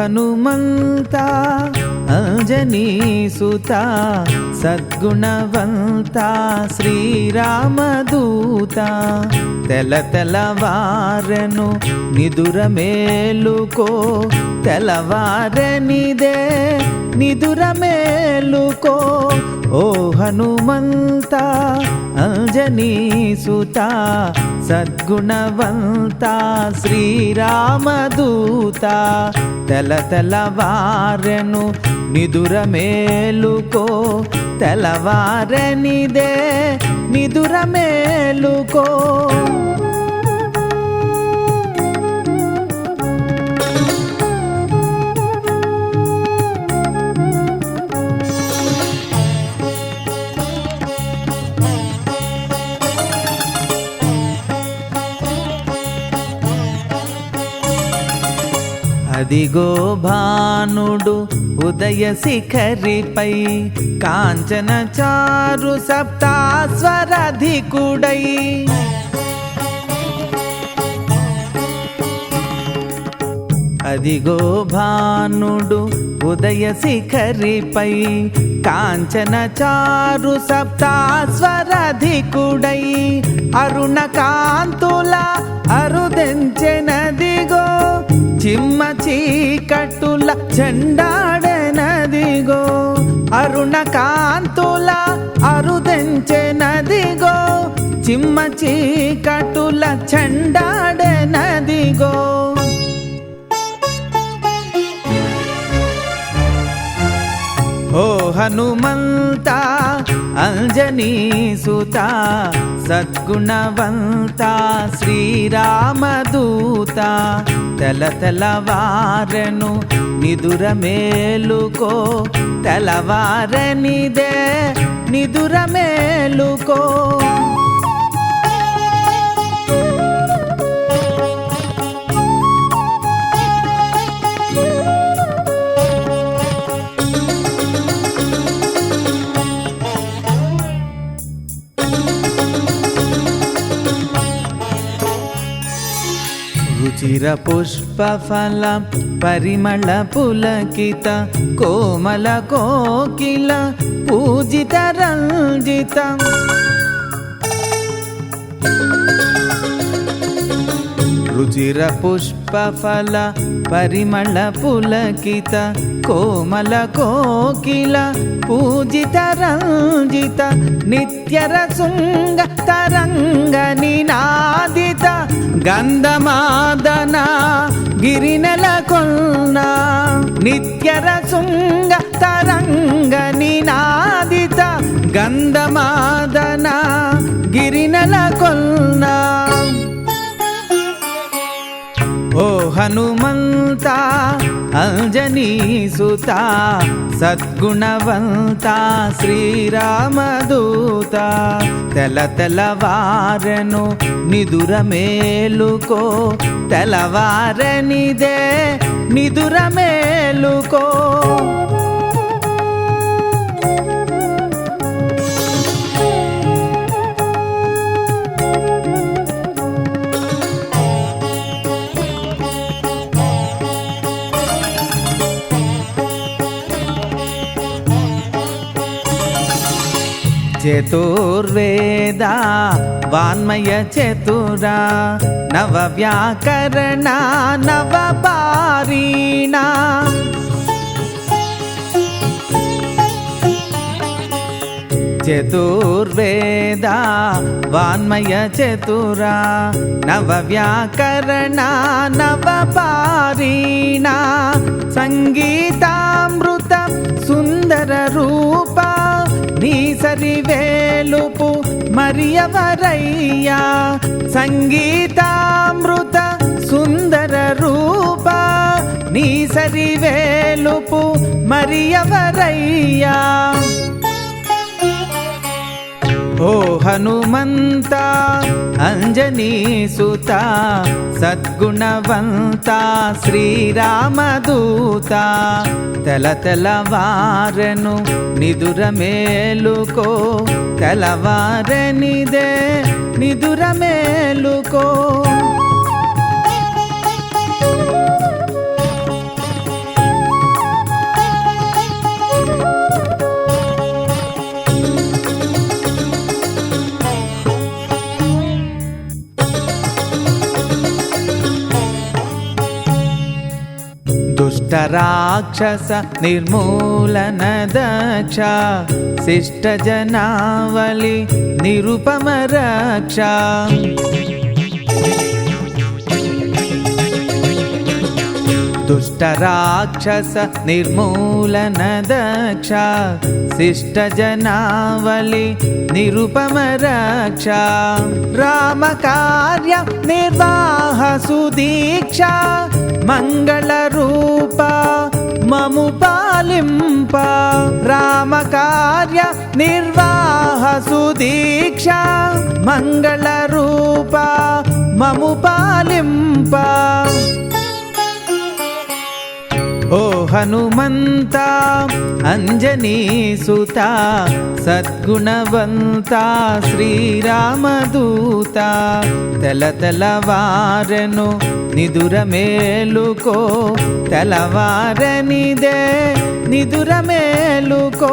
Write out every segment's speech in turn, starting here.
హనుమంత అంజనీసుత సద్గుణవంత శ్రీరామదూత తెల తెలవారెను నిదుర మేలుకో తెలవారెనిదే నిదుర మేలుకో ఓ హనుమంత అంజనీసుత సద్గుణవంత శ్రీరామదూత తెల తెలవారెను నిదుర మేలుకో తెలవారెనిదే నిదుర మేలుకో అదిగో భానుడు ఉదయ శిఖరిపై కాంచన చారు సప్తాస్వరధికుడై అదిగో భానుడు ఉదయ శిఖరిపై కాంచన చారు సప్తాస్వరధికుడై అరుణ కాంతుల అరుదెంచెనదిగో చిమ్మ చీకట్టుల చెండాడెనదిగో అరుణ కాంతుల అరుదెంచెనదిగో చిమ్మ చీకట్టుల చెండాడెనదిగో ఓ హనుమంత అంజనీసుత సద్గుణవంత శ్రీరామదూత తెల తెలవారెను నిదుర మేలుకో తెలవారెనిదే నిదుర మేలుకో రుచిర పుష్పఫల పరిమళ పులకిత కోమల కోకిల పూజిత రంజిత రుచిర పుష్పఫల పరిమళ పులకిత కోమల కోకిల పూజిత రంజిత నిత్యరసుంగ తరంగ నినాదిత గంధమాదన గిరినెల కొన్న నిత్యరసుంగ తరంగ నినాదిత గంధమాదన గిరినెల కొన్న ఓ హనుమంత అంజనీసుత సద్గుణవంత శ్రీరామదూత తెల తెలవారెను నిదుర మేలుకో తెలవారెనిదే నిదుర మేలుకో చతుర్వేద వాన్మయ చతురా నవ వ్యాకరణ నవ పారీణ చతుర్వేద వాన్మయ చతురా నవ వ్యాకరణ నవ పారీణ సంగీతామృత సుందర రూప నీ సరివేలుపు మరియవరయ్యా సంగీతామృత సుందర రూప నీ సరివేలుపు మరియవరయ్యా ఓ హనుమంత అంజనీసుత సద్గుణవంత శ్రీరామదూత తెల తెలవారెను నిదుర మేలుకో తెలవారెనిదే నిదుర మేలుకో దుష్టరాక్షస నిర్మూలన దక్ష శిష్టజనావళి నిరుపమ రక్ష దుష్టరాక్షస నిర్మూలన దక్ష శిష్టజనావళి నిరుపమ రక్ష రామకార్య నిర్వాహ సుదీక్ష మంగళ రూప మము పాలింప రామకార్య నిర్వాహ సుదీక్ష మంగళ రూప మము పాలింప ఓ హనుమంత అంజనీ సుత సద్గుణవంత శ్రీరామదూత తెలతెలవారెను నిదుర మేలుకో తెలవారనిదే నిదుర మేలుకో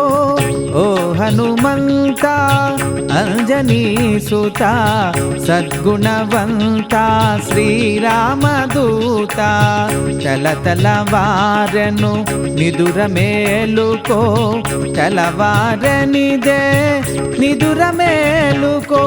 ఓ హనుమంత అంజనీ సుత సద్గుణవంత శ్రీరామదూత తెలతెలవారెను నిదుర మేలుకో తెలవారనిదే నిదుర మేలుకో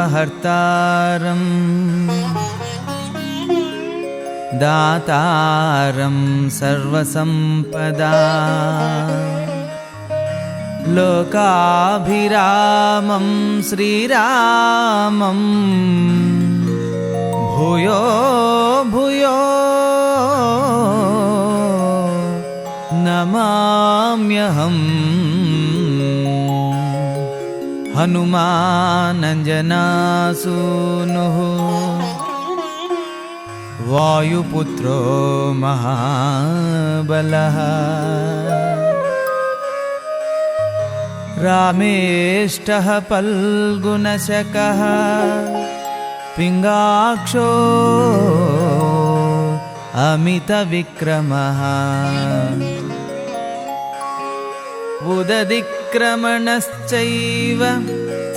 ఆపదామపహర్తారం దాతారం సర్వసంపదా లోకాభిరామం శ్రీరామం భూయో భూయో నమామ్యహం హనుమానంజనాసూనుః వాయుపుత్రో మహాబలః రామేష్టః ఫల్గుణశకः పింగాక్షో అమితవిక్రమः ఉదదిక్రమణశ్చైవ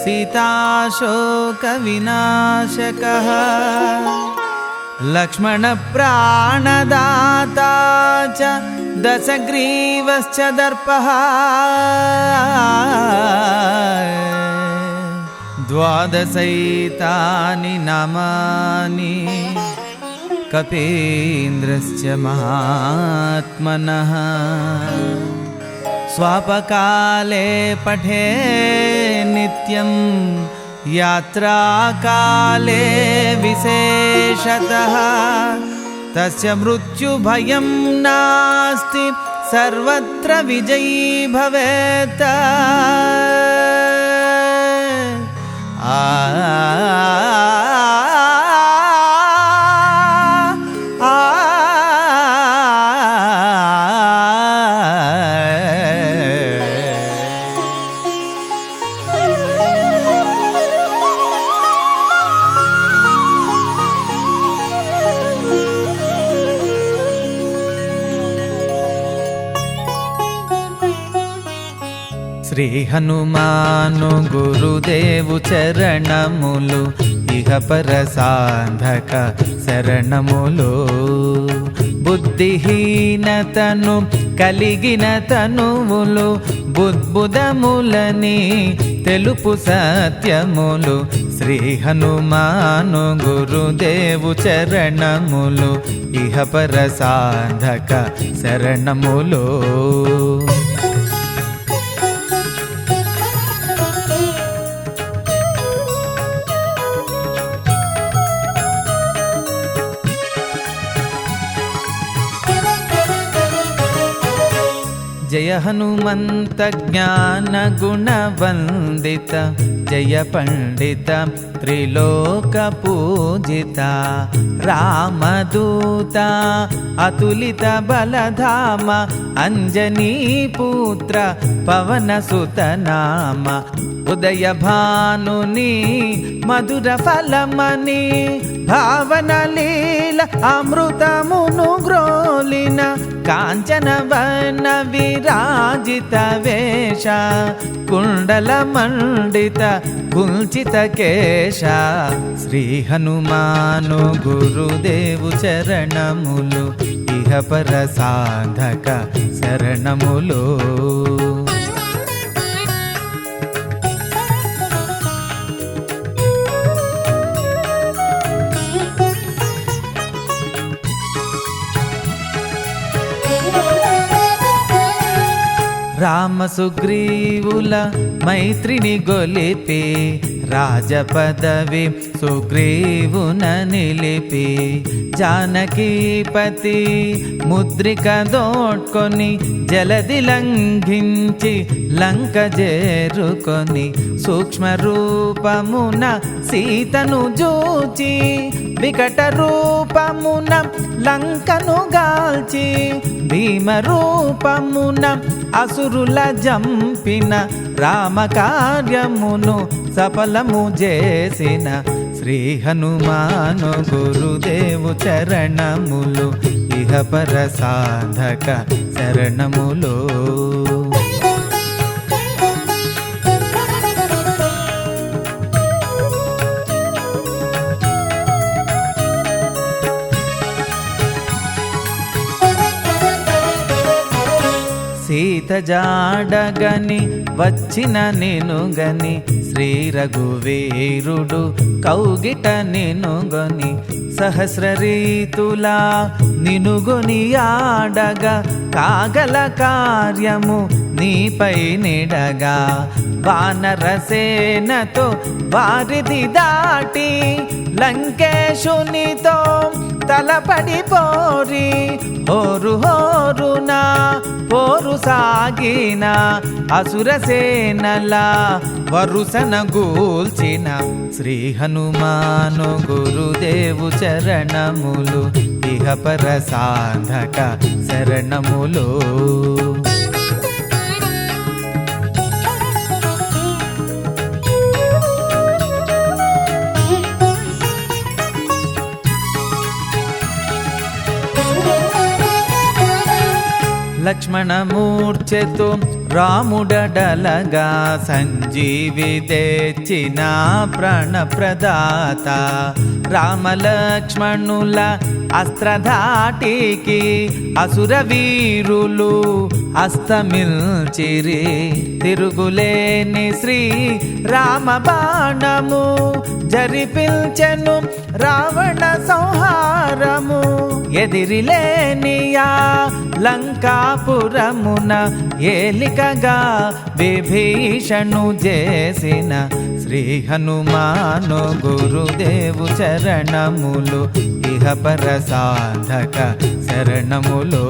సీతాశోకవినాశకः లక్ష్మణప్రాణదాతా చ దశగ్రీవశ్చ దర్పः ద్వాదశైతాని నామాని కపీంద్రస్య మహాత్మనః స్వాపకాలే పఠే నిత్యం యాత్రాకాలే విశేషతః తస్య మృత్యుభయం నాస్తి సర్వత్ర విజయీ భవేత్ శ్రీ హనుమాను గురుదేవు చరణములు ఇహ పర సాంధక శరణములు బుద్ధిహీనతను కలిగిన తనువులు బుద్బుదములని తెలుపు సత్యములు శ్రీ హనుమాను గురుదేవు చరణములు ఇహ పర సాంధక శరణములు జయ హనుమంత జ్ఞాన గుణవందిత జయ పండిత త్రిలోక పూజిత రామదూత అతులిత బలధామ అంజనీ పుత్ర పవన సుత నామ ఉదయ భానుని మధుర ఫలమని భావన లీల అమృతమును గ్రోలిన కాంచన వన విరాజిత వేష కుండల మండిత కుల్చిత కేశ శ్రీ హనుమాను గురుదేవు చరణములు ఇహ పర సాధక శరణములు రామ సుగ్రీవుల మైత్రిని గొలిపి రాజపదవి సుగ్రీవున నిలిపి జానకీపతి ముద్రిక దోడ్కొని జలది లంఘించి లంక చేరుకొని సూక్ష్మ రూపమున సీతను జూచి వికట రూపమున లంకను గాల్చి భీమ రూపమున అసురుల జంపిన రామ కార్యమును సఫలము చేసిన శ్రీ హనుమాను గురుదేవు చరణములు ఇహ పర సాధక శరణములు సీత జాడగని వచ్చిన నినుగని శ్రీ రఘువీరుడు కౌగిట నినుగొని సహస్ర రీతులా నినుగొని ఆడగా కాగల కార్యము నీపై నిడగా వానరసేనతో వారిది దాటి లంకేశునితో తలపడి పోరి హోరు హోరునా పోరు సాగిన అసురసేనల వరుసన గూల్చిన శ్రీ హనుమాను గురుదేవు చరణములు ఇహ పర సాధక శరణములు లక్ష్మణమూర్ఛతో రాముడడలగా సంజీవి తెచ్చిన ప్రాణప్రదాత రామలక్ష్మణుల అస్త్రధాటికి అసుర వీరులు అస్తమిల్చిరి తిరుగులేని శ్రీ రామ బాణము జరిపిల్చెను రావణ సంహారము ఎదిరిలేనియా లంకాపురమున ఏలికగా విభీషణు చేసిన శ్రీ హనుమాను గురుదేవు చరణములు ఇహ పర సాధక శరణములు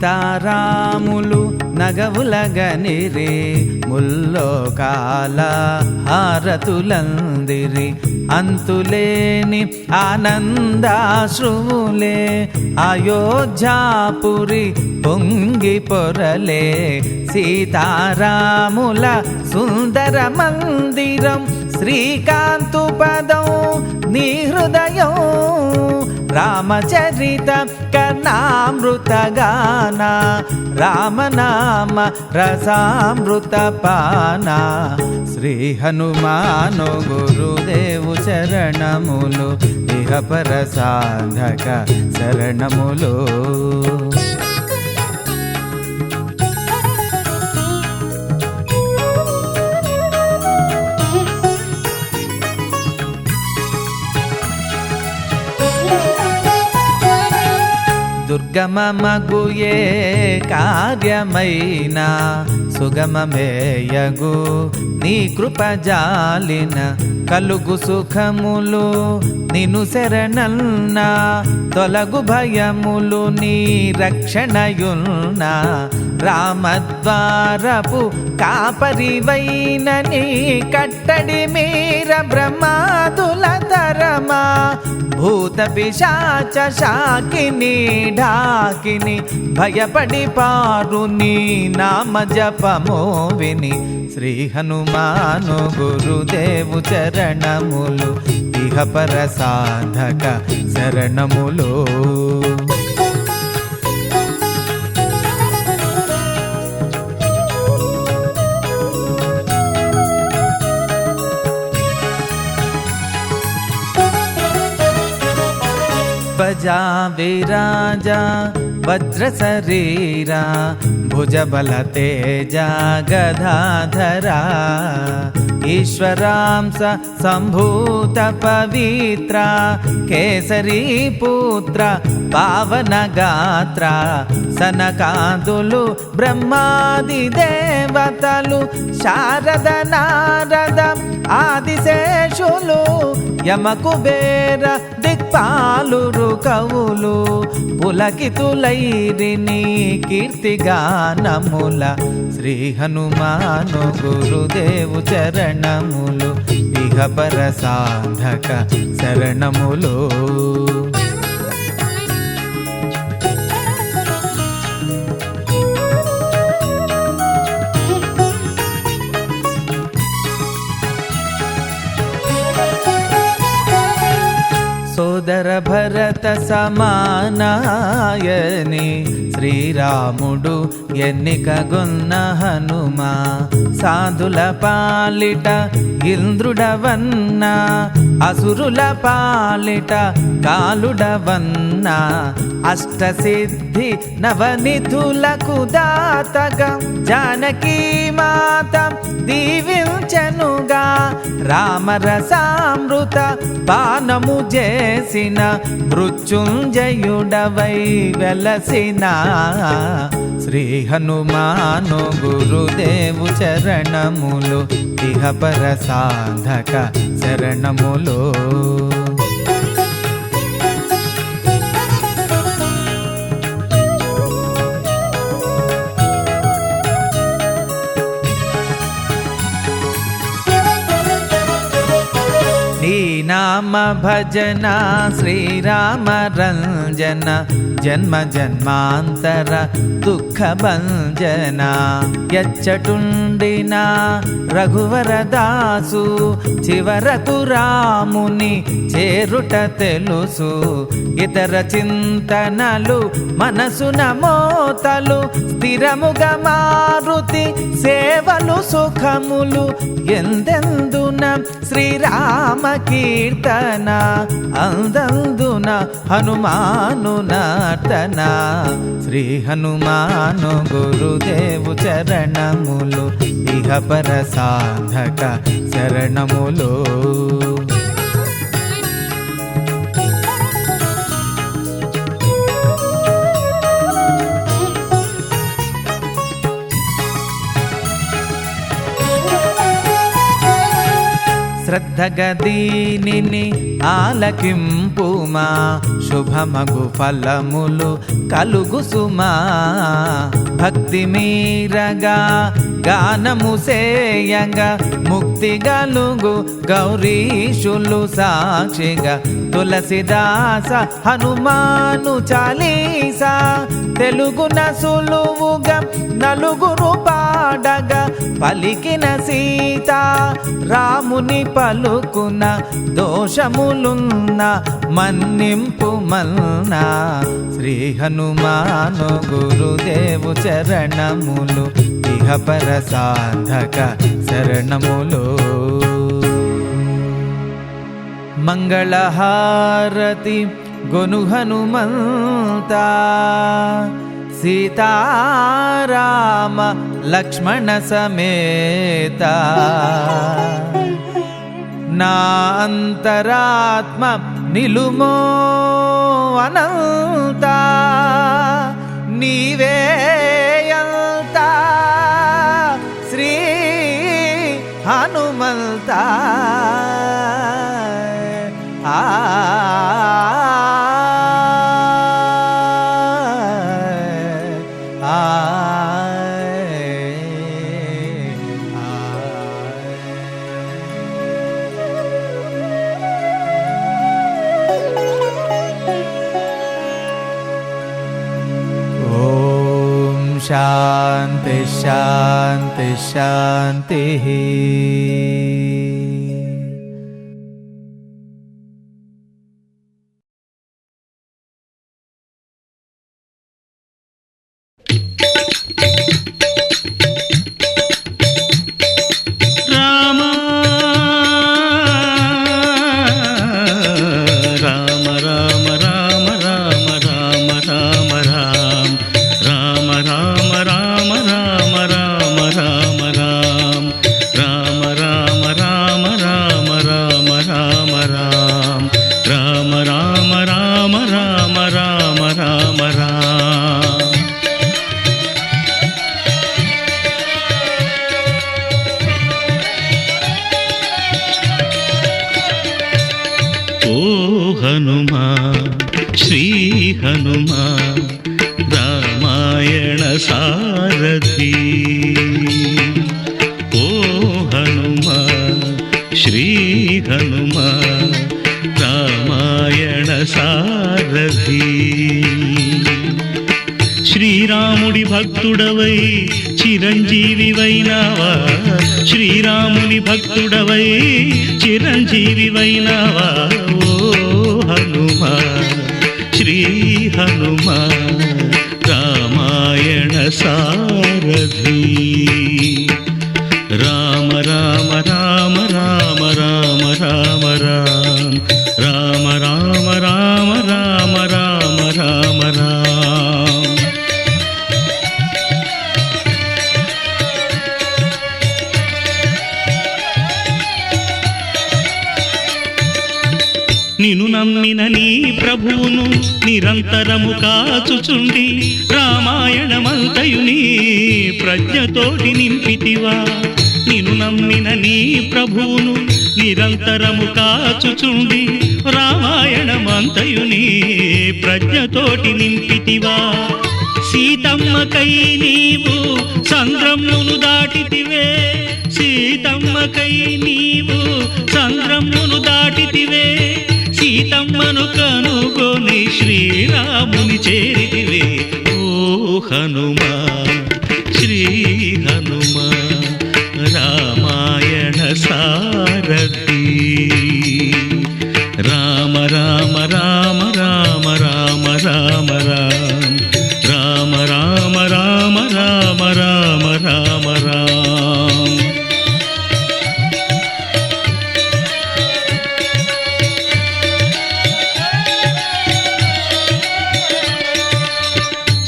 సీతారాములు నగవులగనిరి ముల్లోకాల హారతులందిరి అంతులేని ఆనందాశ్రువులే అయోధ్యాపురి పొంగి పొరలే సీతారాముల సుందర మందిరం శ్రీకాంతు పదం నీ హృదయం రామచరిత కర్ణామృత గాన రామనామ రసామృత పాన శ్రీ హనుమాను గురుదేవు శరణములు ఇహ పర సాధక శరణములు దుర్గమమగుయే కార్యమైనా సుగమమేయగు నీ కృపజాలిన కలుగు సుఖములు నిను శరణన్న తొలగు భయములు నీ రక్షణయున్న రామద్వారపు కాపరివైన నీ కట్టడి మీర బ్రహ్మాదుల తరమా భూత పిశాచ శాకిని ఢాకిని భయపడి పారు నీ నామ జపమో విని శ్రీ హనుమాను గురుదేవు చరణములు ఇహపర సాధక శరణములు. భజా విరాజా వజ్ర శరీరా భుజబల తేజ గదాధరా ఈశ్వరాంశ సంభూత పవిత్ర కేసరీ పుత్ర పావన గాత్ర సనకాదులు బ్రహ్మాది దేవతలు శారద నారద ఆదిశేషులు యమకుబేర దిక్పాలురు కవులు పులకితులైరిని కీర్తిగానముల శ్రీ హనుమాను గురుదేవు చరణములు ఇహపర సాధక శరణములు. సోదర భరత సమానాయని శ్రీరాముడు ఎన్నికగొన్న హనుమా సాధుల పాలిట ఇంద్రుడవన్న అసురుల పాలిట కాలుడవన్న అష్టసిద్ధి నవనిధులకు దాతగా జానకీ మాత దీవించనుగా రామరసామృత పానము చేసిన మృత్యుంజయుడవై వెలసిన శ్రీ హనుమాను గురుదేవు చరణములు ఇహపర సాధక శరణములు. నీ నామ భజన శ్రీరామ రంజన జన్మ జన్మాంతర దుఃఖ భంజన ఎచ్చటుండిన రఘువరదాసు చివరకు రాముని చేరుట తెలుసు ఇతర చింతనలు మనసున మోతలు స్థిరముగా మారుతి సేవలు సుఖములు ఎందెందున శ్రీరామ కీర్తన అందందున హనుమాను నర్తన శ్రీ హనుమాను గురుదేవు చరణములు ఇహపర సాధక శరణములు. శ్రద్ధగా దీనిని ఆలకింపుమా శుభమగు ఫలములు కలుగు సుమా భక్తి మీరగా గానము సేయంగా ముక్తి గలుగు గౌరీశులు సాక్షిగా తులసిదాస హనుమాను చాలీసా తెలుగున సులువుగా నలుగురు పాడగా పలికిన సీత రాముని పలుకున దోషములున్న మన్నింపు మల్నా శ్రీ హనుమాను గురుదేవు చరణములు ఇహపర సాధక శరణములు. మంగళహారతి గొను హనుమంతా సీతారామ లక్ష్మణ సమేత నా అంతరాత్మ నిలుమో అనంత శాంతి శాంతి శాంతి. హనుమా శ్రీ హనుమా రామాయణ సారథి. ఓ హనుమా శ్రీ హనుమా రామాయణ సారథి. శ్రీరాముడి భక్తుడవై చిరంజీవివైనావా, శ్రీరాముని భక్తుడవై చిరంజీవివైనావా. ఓ హనుమా శ్రీ హనుమా రామాయణ సారథి. రామ రామ రామ రామ రామ రామ రామ రామ రామ రామ రామ రామ రామ. నిన్ను నమ్మిన నీ ప్రభువును నిరంతరము కాచుచుండి రామాయణమంతయు నీ ప్రజ్ఞతోటి నింపితివా. నిన్ను నమ్మిన నీ ప్రభువును నిరంతరము కాచుచుండి రామాయణమంతయు నీ ప్రజ్ఞతోటి నింపితివా. సీతమ్మకై నీవు సంద్రమును దాటితివే, సీతమ్మకై నీవు సంద్రమును దాటితివే. సీతమ్మను కనుగొని శ్రీరాముని చేరితివే. ఓ హనుమా శ్రీ హనుమా రామాయణ సారథి. రామ రామ రామ రామ రామ రామ రామ రామ రామ రామ రామ రామ రామ.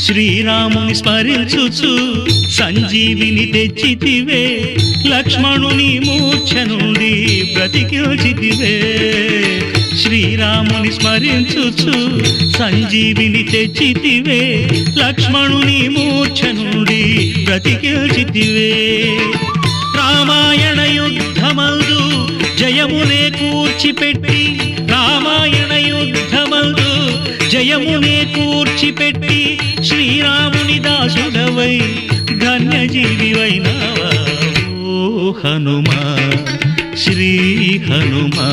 శ్రీరాముని స్మరించుచు సంజీవిని తెచ్చితివే, లక్ష్మణుని మూర్ఛ నుండి బ్రతికిల్చితివే. శ్రీరాముని స్మరించుచు సంజీవిని తెచ్చితివే, లక్ష్మణుని మూర్ఛ నుండి బ్రతికిల్చితివే. రామాయణ యుద్ధమందు జయమునే కూర్చిపెట్టి, రామాయణ యుద్ధమందు జయమునే కూర్చిపెట్టి శ్రీరాముని దాసుడవై ధన్యజీవివైనావా. ఓ హనుమా శ్రీ హనుమా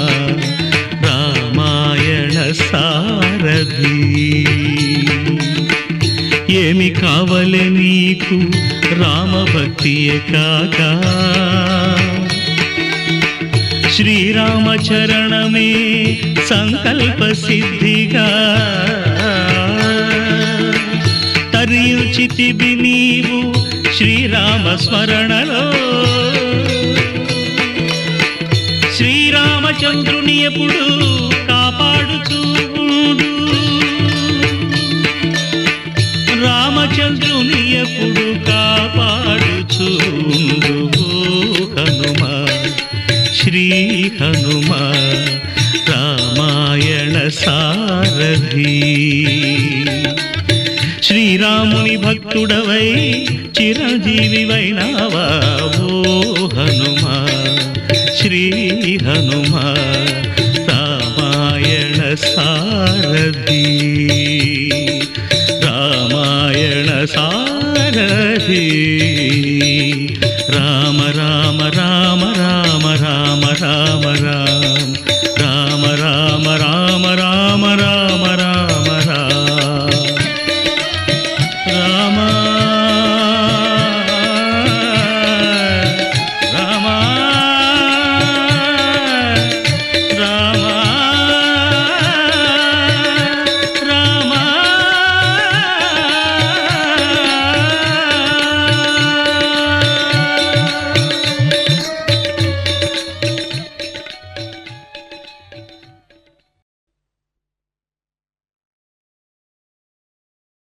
రామాయణ సారథి. ఏమి కావలే నీకు రామభక్తియే కాక, శ్రీరామచరణమే సంకల్ప సిద్ధిగా. తరించితివి నీవు శ్రీరామ స్మరణలో, శ్రీరామచంద్రుని ఎప్పుడు కాపాడుచూ ఉండు, రామచంద్రుని ఎప్పుడు కాపాడుచూ ఉండు. హనుమా శ్రీ హనుమా రామాయణ సారథి. శ్రీరాముని శ్రీ హనుమ రామాయణ సారథి రామాయణ సారథి